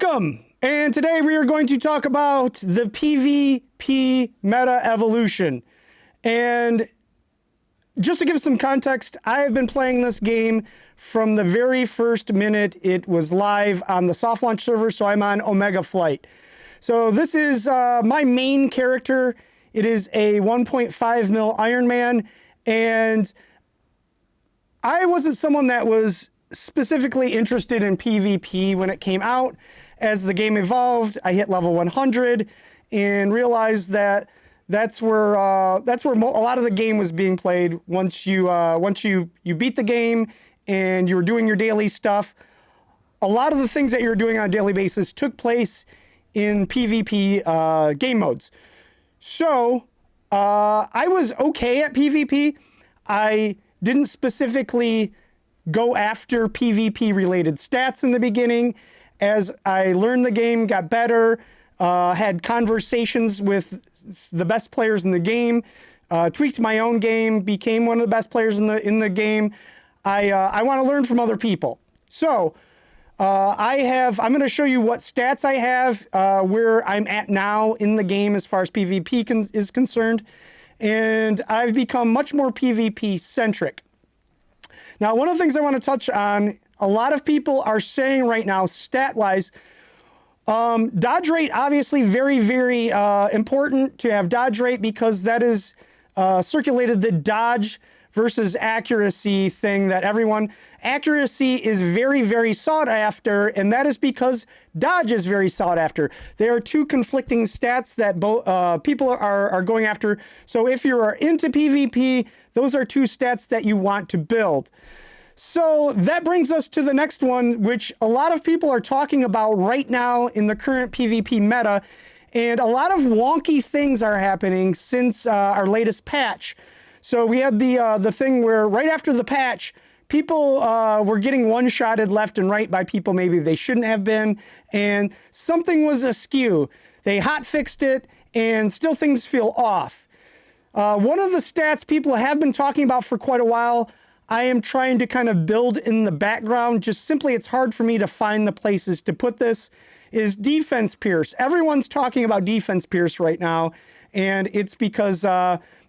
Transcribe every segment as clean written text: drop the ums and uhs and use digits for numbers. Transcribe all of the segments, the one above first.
Welcome! And today we are going to talk about the PvP meta evolution. And just to give some context, I have been playing this game from the very first minute it was live on the soft launch server, so I'm on Omega Flight. So this is my main character. It is a 1.5 mil Iron Man, and I wasn't someone that was specifically interested in PvP when it came out. As the game evolved, I hit level 100 and realized that that's where a lot of the game was being played. Once you beat the game and you were doing your daily stuff, a lot of the things that you're doing on a daily basis took place in PvP game modes. So I was okay at PvP. I didn't specifically go after PvP related stats in the beginning. As I learned the game, got better, had conversations with the best players in the game, tweaked my own game, became one of the best players in the game. I want to learn from other people. So I'm going to show you what stats I have, where I'm at now in the game as far as PvP is concerned. And I've become much more PvP centric. Now, one of the things I want to touch on, a lot of people are saying right now, stat-wise, dodge rate, obviously very, very important to have dodge rate, because that is circulated the dodge versus accuracy thing that accuracy is very, very sought after, and that is because dodge is very sought after. There are two conflicting stats that both people are going after. So if you are into PvP, those are two stats that you want to build. So that brings us to the next one, which a lot of people are talking about right now in the current PvP meta, and a lot of wonky things are happening since our latest patch. So we had the thing where right after the patch, people were getting one-shotted left and right by people maybe they shouldn't have been, and something was askew. They hot-fixed it, and still things feel off. One of the stats people have been talking about for quite a while, I am trying to kind of build in the background, just simply it's hard for me to find the places to put this, is defense pierce. Everyone's talking about defense pierce right now, and it's because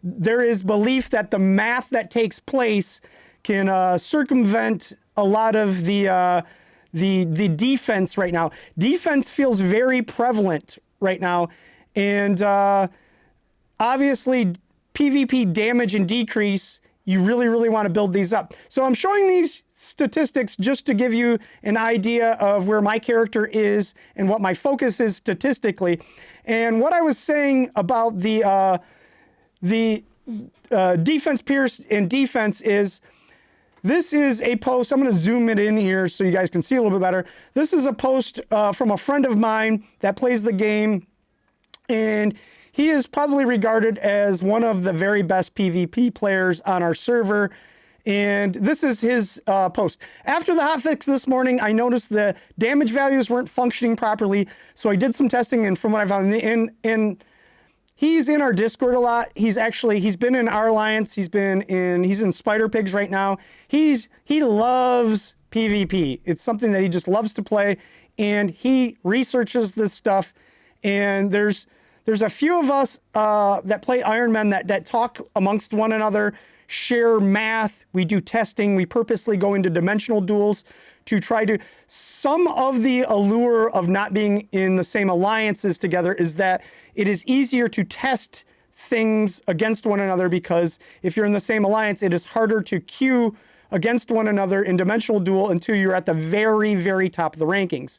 there is belief that the math that takes place can circumvent a lot of the defense right now. Defense feels very prevalent right now, and obviously PvP damage and decrease, you really, really want to build these up. So I'm showing these statistics just to give you an idea of where my character is and what my focus is statistically. And what I was saying about the defense pierce and defense is, this is a post. I'm going to zoom it in here so you guys can see a little bit better. This is a post from a friend of mine that plays the game, and he is probably regarded as one of the very best PvP players on our server. And this is his post. After the hotfix this morning, I noticed the damage values weren't functioning properly. So I did some testing, and from what I found, and he's in our Discord a lot. He's been in our alliance. He's in Spider Pigs right now. He loves PvP. It's something that he just loves to play, and he researches this stuff. And there's a few of us that play Iron Man that talk amongst one another, share math, we do testing, we purposely go into dimensional duels to try to... Some of the allure of not being in the same alliances together is that it is easier to test things against one another, because if you're in the same alliance, it is harder to queue against one another in dimensional duel until you're at the very, very top of the rankings.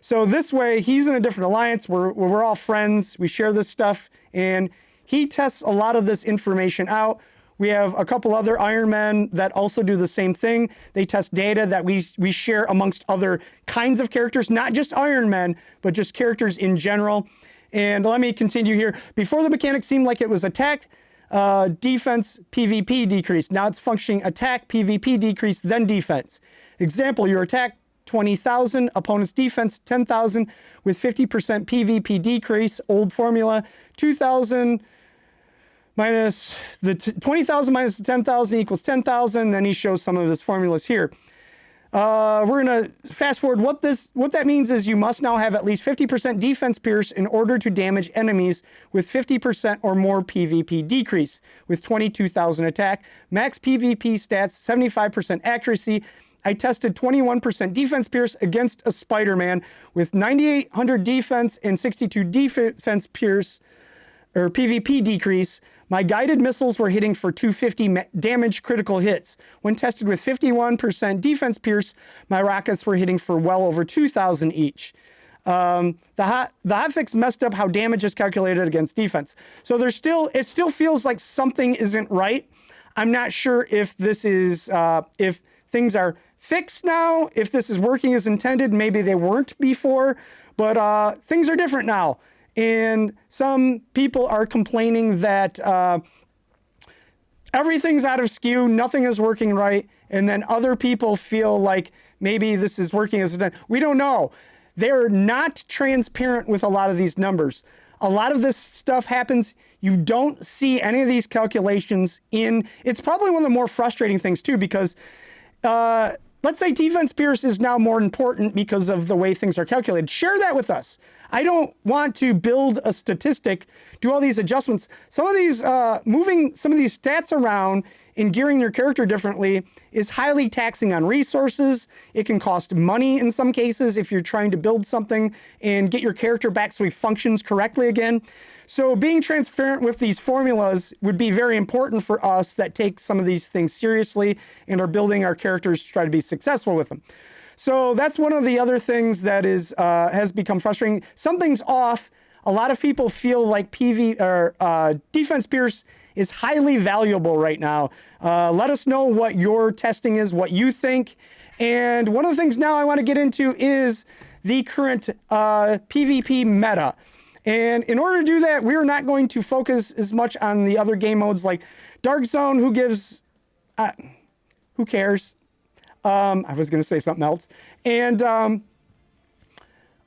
So this way, he's in a different alliance. We're all friends. We share this stuff, and he tests a lot of this information out. We have a couple other Iron Men that also do the same thing. They test data that we share amongst other kinds of characters, not just Iron Men, but just characters in general. And let me continue here. Before, the mechanic seemed like it was attack, defense, PvP decrease. Now it's functioning attack, PvP decrease, then defense. Example, your attack 20,000, opponent's defense 10,000 with 50% PvP decrease. Old formula, 2,000 minus the 20,000 minus the 10,000 equals 10,000. Then he shows some of his formulas here. We're going to fast forward. What that means is you must now have at least 50% defense pierce in order to damage enemies with 50% or more PvP decrease with 22,000 attack. Max PvP stats, 75% accuracy. I tested 21% defense pierce against a Spider-Man with 9,800 defense and 62 defense pierce or PvP decrease. My guided missiles were hitting for 250 damage critical hits. When tested with 51% defense pierce, my rockets were hitting for well over 2,000 each. The hotfix messed up how damage is calculated against defense. So it still feels like something isn't right. I'm not sure if this is, if things are fixed now, if this is working as intended. Maybe they weren't before, but things are different now. And some people are complaining that everything's out of skew, nothing is working right, and then other people feel like maybe this is working as intended. We don't know. They're not transparent with a lot of these numbers. A lot of this stuff happens, you don't see any of these calculations in. It's probably one of the more frustrating things too, because let's say defense pierce is now more important because of the way things are calculated. Share that with us. I don't want to build a statistic, do all these adjustments. Some of these, moving some of these stats around and gearing your character differently is highly taxing on resources. It can cost money in some cases if you're trying to build something and get your character back so he functions correctly again. So being transparent with these formulas would be very important for us that take some of these things seriously and are building our characters to try to be successful with them. So that's one of the other things that is has become frustrating. Something's off. A lot of people feel like defense pierce is highly valuable right now. Let us know what your testing is, what you think. And one of the things now I want to get into is the current PvP meta. And in order to do that, we're not going to focus as much on the other game modes like Dark Zone, who cares? I was going to say something else. And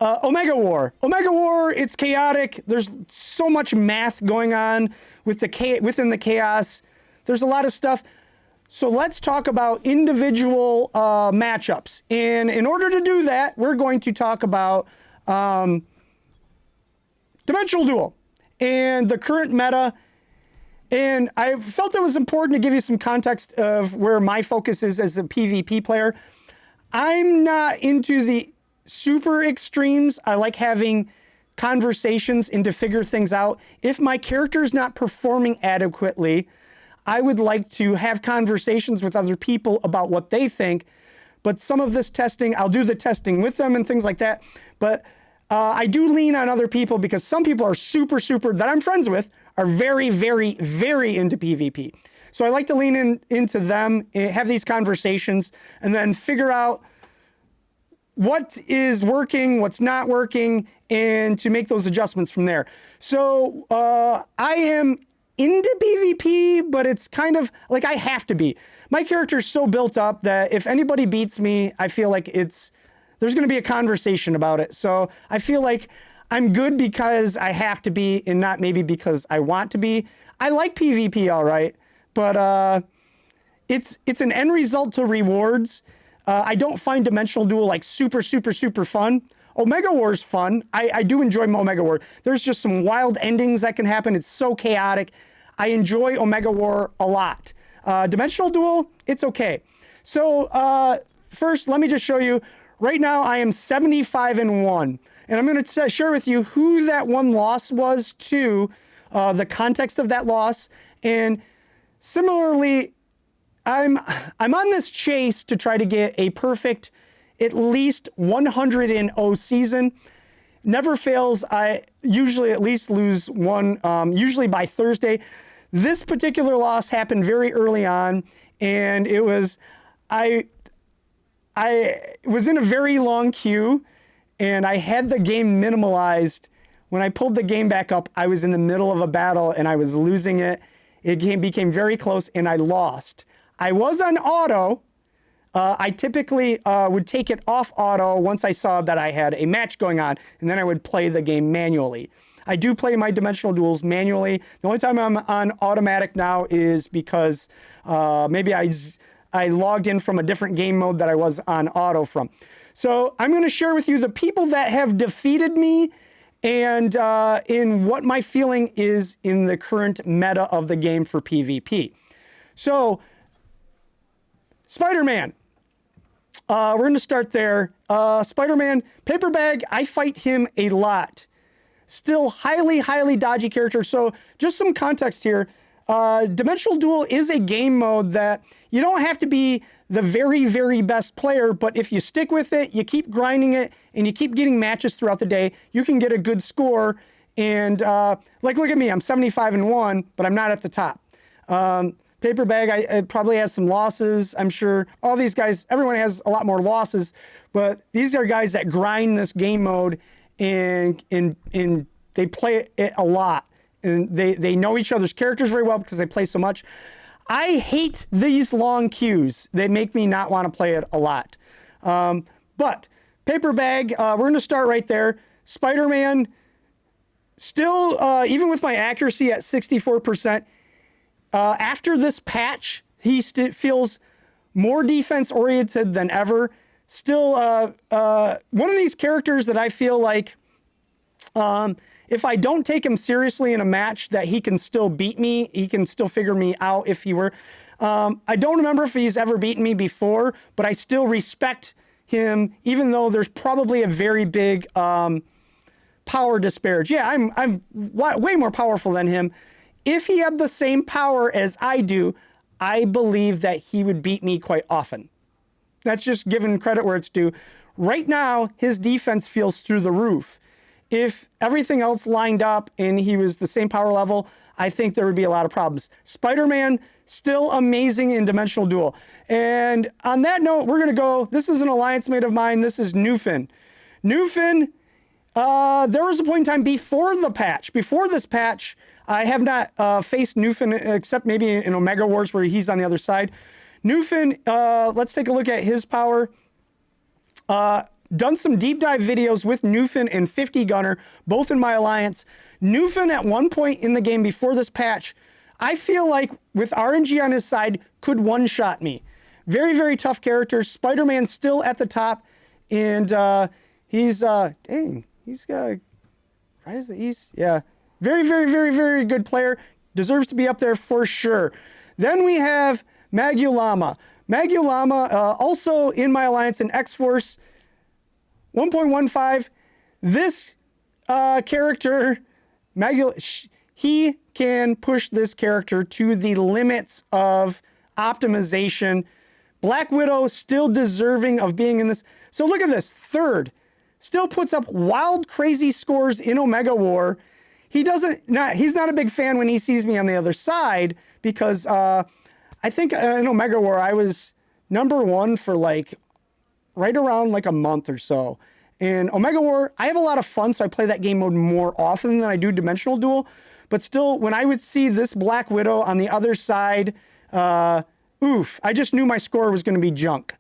Omega War. Omega War, it's chaotic. There's so much math going on with within the chaos. There's a lot of stuff. So let's talk about individual matchups. And in order to do that, we're going to talk about Dimensional Duel and the current meta. And I felt it was important to give you some context of where my focus is as a PvP player. I'm not into the super extremes. I like having conversations and to figure things out. If my character is not performing adequately, I would like to have conversations with other people about what they think. But some of this testing, I'll do the testing with them and things like that. But I do lean on other people because some people are super, that I'm friends with, are very, very into PvP. So I like to lean into them, have these conversations, and then figure out what is working, what's not working, and to make those adjustments from there. So I am into PvP, but it's kind of like I have to be. My character is so built up that if anybody beats me, I feel like there's going to be a conversation about it. So I feel like I'm good because I have to be and not maybe because I want to be. I like PvP all right, but it's an end result to rewards. I don't find Dimensional Duel like super fun. Omega War is fun. I do enjoy Omega War. There's just some wild endings that can happen. It's so chaotic. I enjoy Omega War a lot. Dimensional Duel, it's okay. So first, let me just show you. Right now, I am 75-1. And I'm going to share with you who that one loss was to, the context of that loss. And similarly, I'm on this chase to try to get a perfect, at least 100-0 season. Never fails. I usually at least lose one, usually by Thursday. This particular loss happened very early on, and it was, I was in a very long queue, and I had the game minimalized. When I pulled the game back up, I was in the middle of a battle, and I was losing it. It became very close, and I lost. I was on auto. I typically would take it off auto once I saw that I had a match going on, and then I would play the game manually. I do play my Dimensional Duels manually. The only time I'm on automatic now is because maybe I I logged in from a different game mode that I was on auto from. So I'm going to share with you the people that have defeated me and in what my feeling is in the current meta of the game for PvP. So, Spider-Man. We're going to start there. Spider-Man, Paperbag, I fight him a lot. Still highly, highly dodgy character. So just some context here. Dimensional Duel is a game mode that you don't have to be the very, very best player, but if you stick with it, you keep grinding it, and you keep getting matches throughout the day, you can get a good score. And like, look at me, I'm 75-1, but I'm not at the top. Paperbag, it probably has some losses. I'm sure all these guys, everyone has a lot more losses, but these are guys that grind this game mode and they play it a lot. And they know each other's characters very well because they play so much. I hate these long queues. They make me not want to play it a lot. But Paperbag, we're going to start right there. Spider-Man, still, even with my accuracy at 64%, after this patch, he feels more defense-oriented than ever. Still, one of these characters that I feel like if I don't take him seriously in a match, that he can still beat me. He can still figure me out if he were. I don't remember if he's ever beaten me before, but I still respect him, even though there's probably a very big power disparage. Yeah, I'm way more powerful than him. If he had the same power as I do, I believe that he would beat me quite often. That's just giving credit where it's due. Right now, his defense feels through the roof. If everything else lined up and he was the same power level, I think there would be a lot of problems. Spider-Man, still amazing in Dimensional Duel. And on that note, we're going to go, this is an alliance mate of mine. This is Newfin. Newfin, there was a point in time before the patch. Before this patch, I have not faced Newfin except maybe in Omega Wars where he's on the other side. Newfin, let's take a look at his power. Done some deep dive videos with Newfin and 50 Gunner, both in my alliance. Newfin at one point in the game before this patch, I feel like with RNG on his side, could one-shot me. Very, very tough character. Spider-Man still at the top, and he's, dang, he's got, right as the East, yeah. Very, very, very, very good player. Deserves to be up there for sure. Then we have Magulama. Magulama, also in my alliance in X-Force, 1.15. This character, he can push this character to the limits of optimization. Black Widow still deserving of being in this. So look at this, third. Still puts up wild, crazy scores in Omega War. He's not a big fan when he sees me on the other side because I think in Omega War I was #1 for like right around like a month or so. In Omega War, I have a lot of fun, so I play that game mode more often than I do Dimensional Duel. But still, when I would see this Black Widow on the other side, oof, I just knew my score was going to be junk.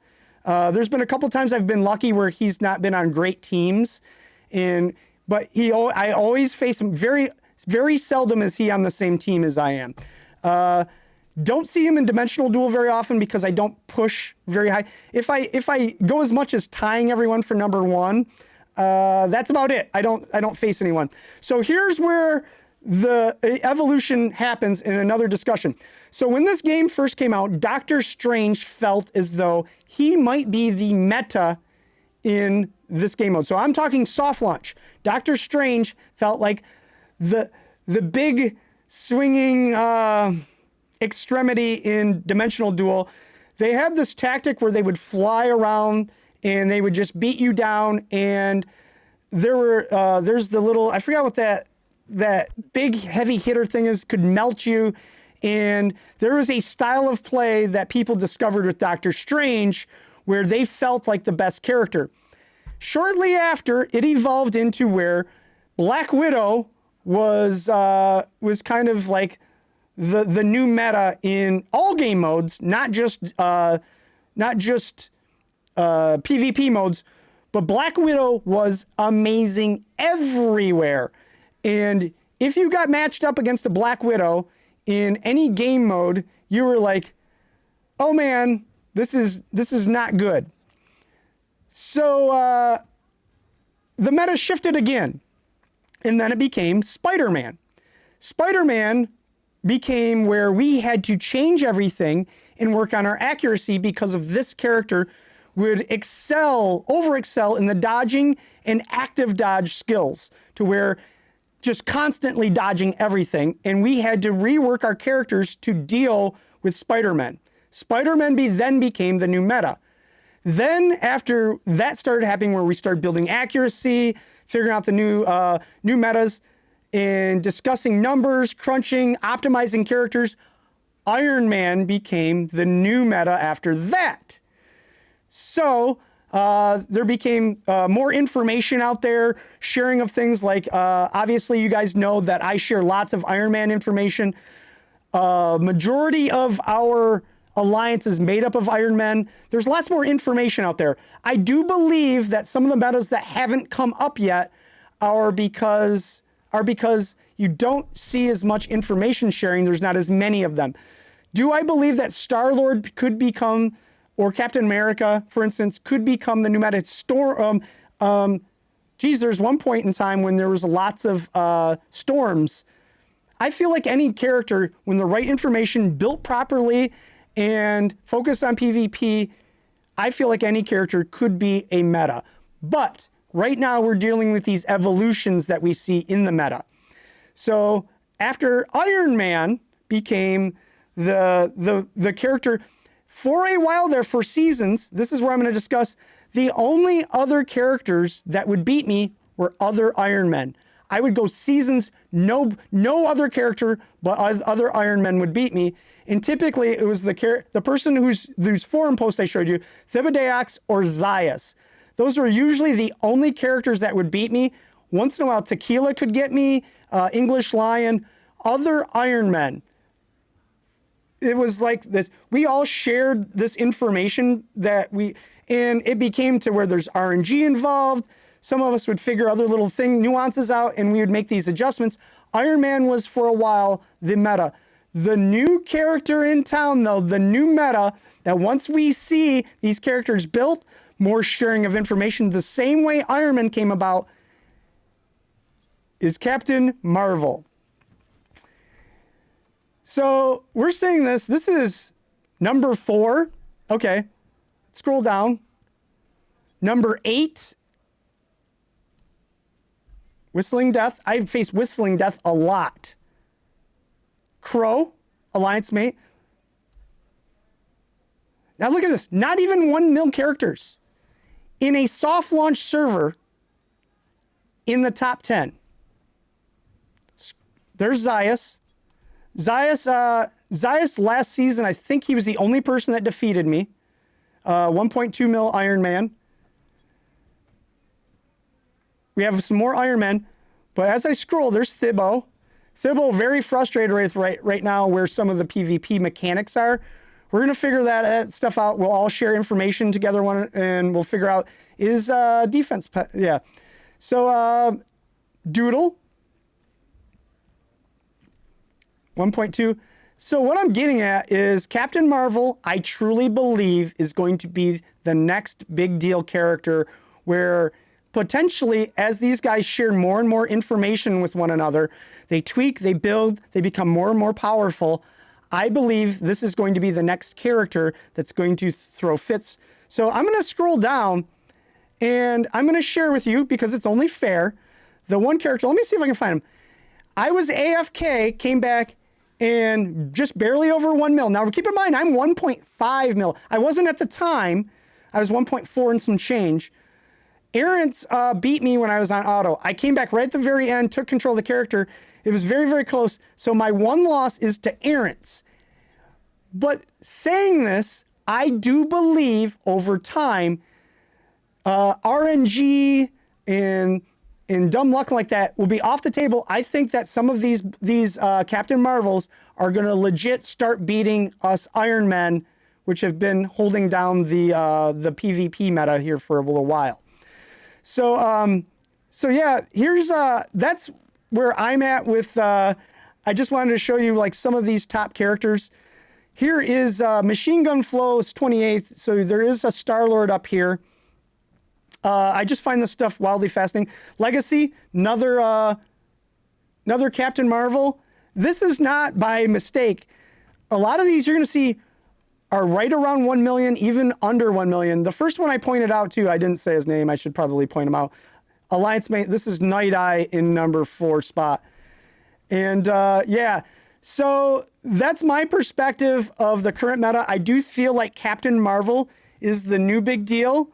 There's been a couple times I've been lucky where he's not been on great teams, but I always face him. Very, very seldom is he on the same team as I am. Don't see him in Dimensional Duel very often because I don't push very high. If I go as much as tying everyone for #1, that's about it. I don't face anyone. So here's where the evolution happens in another discussion. So when this game first came out, Doctor Strange felt as though he might be the meta in this game mode. So I'm talking soft launch. Doctor Strange felt like the big swinging extremity in Dimensional Duel. They had this tactic where they would fly around and they would just beat you down. And there's the little, I forgot what that big heavy hitter thing is, could melt you. And there was a style of play that people discovered with Doctor Strange where they felt like the best character. Shortly after, it evolved into where Black Widow was kind of like the new meta in all game modes, not just PvP modes, but Black Widow was amazing everywhere. And if you got matched up against a Black Widow in any game mode, you were like, oh man, This is not good. So the meta shifted again, and then it became Spider-Man. Spider-Man became where we had to change everything and work on our accuracy because of this character would over excel in the dodging and active dodge skills to where just constantly dodging everything. And we had to rework our characters to deal with Spider-Man. Spider-Man then became the new meta. Then after that started happening where we started building accuracy, figuring out the new metas, and discussing numbers, crunching, optimizing characters, Iron Man became the new meta after that. So there became more information out there, sharing of things like, obviously you guys know that I share lots of Iron Man information. Majority of our alliance is made up of Iron Men. There's lots more information out there. I do believe that some of the metas that haven't come up yet are because you don't see as much information sharing. There's not as many of them. Do I believe that Star-Lord could become, or Captain America, for instance, could become the new meta? There's one point in time when there was lots of storms. I feel like any character, when the right information built properly and focused on PvP, I feel like any character could be a meta. But right now we're dealing with these evolutions that we see in the meta. So after Iron Man became the character for a while there, for seasons, this is where I'm going to discuss the only other characters that would beat me were other Iron Men. I would go seasons, no other character but other Iron Men would beat me. And typically it was the person whose forum post I showed you, Thibodeox or Zaius. Those were usually the only characters that would beat me. Once in a while, Tequila could get me, English Lion, other Iron Men. It was like this. We all shared this information and it became to where there's RNG involved. Some of us would figure other little nuances out, and we would make these adjustments. Iron Man was for a while the meta. The new character in town, though, the new meta, that once we see these characters built, more sharing of information, the same way Iron Man came about, is Captain Marvel. So we're seeing this. This is number 4. Okay, scroll down. Number 8. Whistling Death. I've faced Whistling Death a lot. Crow, alliance mate. Now look at this. Not even 1 mil characters in a soft launch server in the top 10. There's Zaius. Zaius last season, I think he was the only person that defeated me. 1.2 mil Iron Man. We have some more Iron Men, but as I scroll, there's Thibaut. Thibaut very frustrated right now where some of the PvP mechanics are. We're going to figure that stuff out. We'll all share information together and we'll figure out is defense. Yeah. So Doodle. 1.2. So what I'm getting at is Captain Marvel, I truly believe, is going to be the next big deal character where potentially as these guys share more and more information with one another, they tweak, they build, they become more and more powerful. I believe this is going to be the next character that's going to throw fits. So I'm going to scroll down and I'm going to share with you, because it's only fair, the one character. Let me see if I can find him. I was AFK, came back, and just barely over 1 mil. Now, keep in mind, I'm 1.5 mil. I wasn't at the time. I was 1.4 and some change. Errance beat me when I was on auto. I came back right at the very end, took control of the character. It was very, very close. So my one loss is to Errance. But saying this, I do believe over time, RNG and dumb luck like that will be off the table. I think that some of these Captain Marvels are going to legit start beating us Iron Men, which have been holding down the PvP meta here for a little while. So yeah, here's that's where I'm at with. I just wanted to show you like some of these top characters. here is Machine Gun Flow's 28th. So there is a Star-Lord up here. I just find this stuff wildly fascinating. Legacy, another Captain Marvel. This is not by mistake. A lot of these you're going to see are right around 1 million, even under 1 million. The first one I pointed out too, I didn't say his name. I should probably point him out. Alliance Mate, this is Night Eye in number 4 spot. And yeah, so that's my perspective of the current meta. I do feel like Captain Marvel is the new big deal.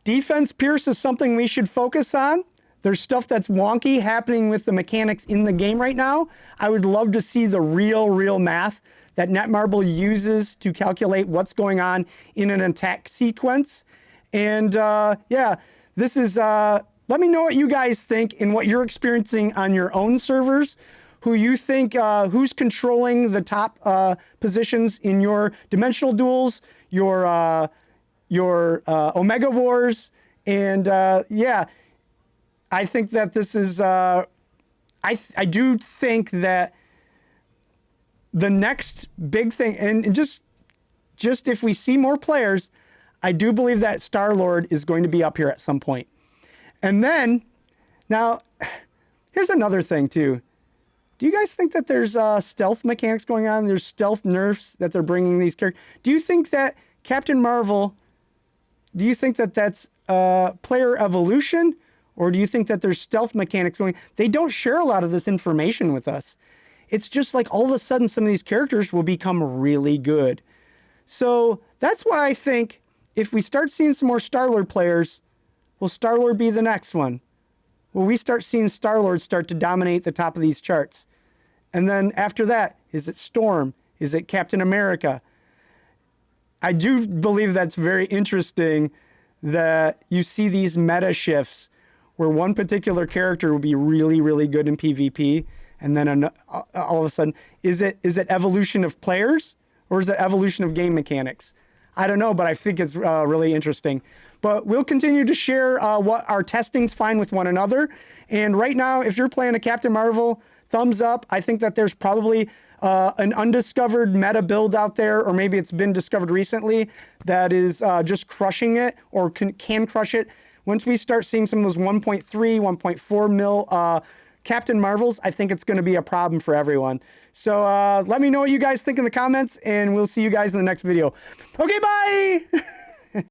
Defense Pierce is something we should focus on. There's stuff that's wonky happening with the mechanics in the game right now. I would love to see the real math that Netmarble uses to calculate what's going on in an attack sequence. And yeah, this is, let me know what you guys think and what you're experiencing on your own servers. Who you think, who's controlling the top positions in your Dimensional Duels, your Omega Wars, and yeah, I think that this is, I do think that the next big thing, and just if we see more players, I do believe that Star-Lord is going to be up here at some point. And then, now, here's another thing too. Do you guys think that there's stealth mechanics going on? There's stealth nerfs that they're bringing these characters. Do you think that Captain Marvel, do you think that that's player evolution? Or do you think that there's stealth mechanics going? They don't share a lot of this information with us. It's just like all of a sudden some of these characters will become really good. So that's why I think if we start seeing some more Star-Lord players, will Star-Lord be the next one? Will we start seeing Star-Lord start to dominate the top of these charts? And then after that, is it Storm? Is it Captain America? I do believe that's very interesting that you see these meta shifts where one particular character will be really good in PvP, and then all of a sudden, is it evolution of players or is it evolution of game mechanics? I don't know, but I think it's really interesting. But we'll continue to share what our testings find with one another. And right now, if you're playing a Captain Marvel, thumbs up. I think that there's probably an undiscovered meta build out there, or maybe it's been discovered recently, that is just crushing it or can crush it. Once we start seeing some of those 1.3, 1.4 mil Captain Marvels, I think it's going to be a problem for everyone. So let me know what you guys think in the comments, and we'll see you guys in the next video. Okay, bye!